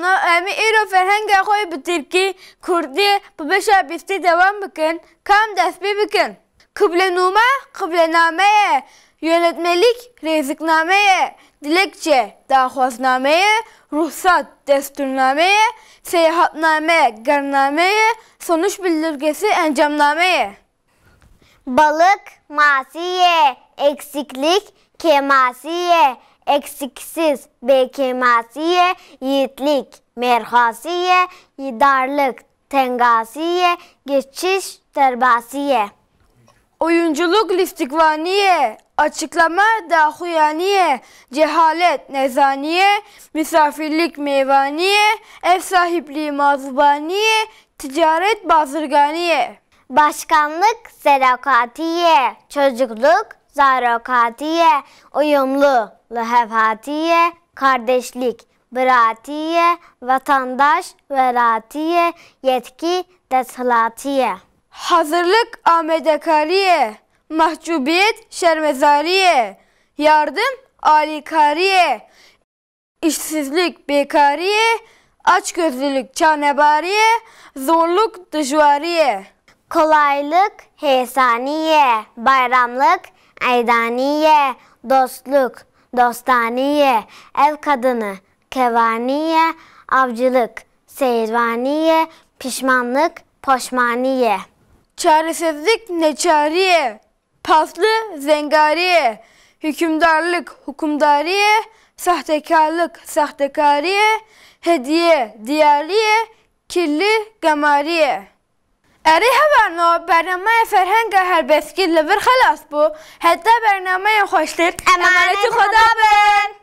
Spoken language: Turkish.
ana emi iro ferhenge xoy bi Tirki, Kurdi, bi beşa bisti devam bikin, kam dest bikin. Kıblenuma, kıblenameye, yönetmelik, reziknameye, dilekçe, dahvaznameye, ruhsat, desturnameye, seyahatname, garnameye, sonuç bildirgesi, encamnameye. Balık, masiye, eksiklik, kemasiye, eksiksiz, bekemasiye, yiğitlik, merhasiye, yidarlık, tengasiye, geçiş, terbasiye. Oyunculuk listikvaniye, açıklama dahuyaniye, cehalet nezaniye, misafirlik meyvaniye, ev sahipliği mazubaniye, ticaret bazırganiye. Başkanlık, serakatiye, çocukluk, zarokatiye, uyumlu, lehevhatiye, kardeşlik, bıratiye, vatandaş, veratiye, yetki, deshilatiye. Hazırlık amedekariye, mahcubiyet şermezariye, yardım alikariye, işsizlik bekariye, açgözlülük çanebariye, zorluk dışvariye. Kolaylık, hesaniye, bayramlık, eydaniye, dostluk, dostaniye, ev kadını, kevaniye, avcılık, seyirvaniye, pişmanlık, poşmaniye. Çaresizlik neçariye, paslı zengariye, hükümdarlık hukumdariye, sahtekarlık sahtekariye, hediye diyarliye, kirli gamariye. اری هوانو برنامه فرهنگ هر بسکیل لور خلاص بو حتی برنامه خوشتر امانت خدا بن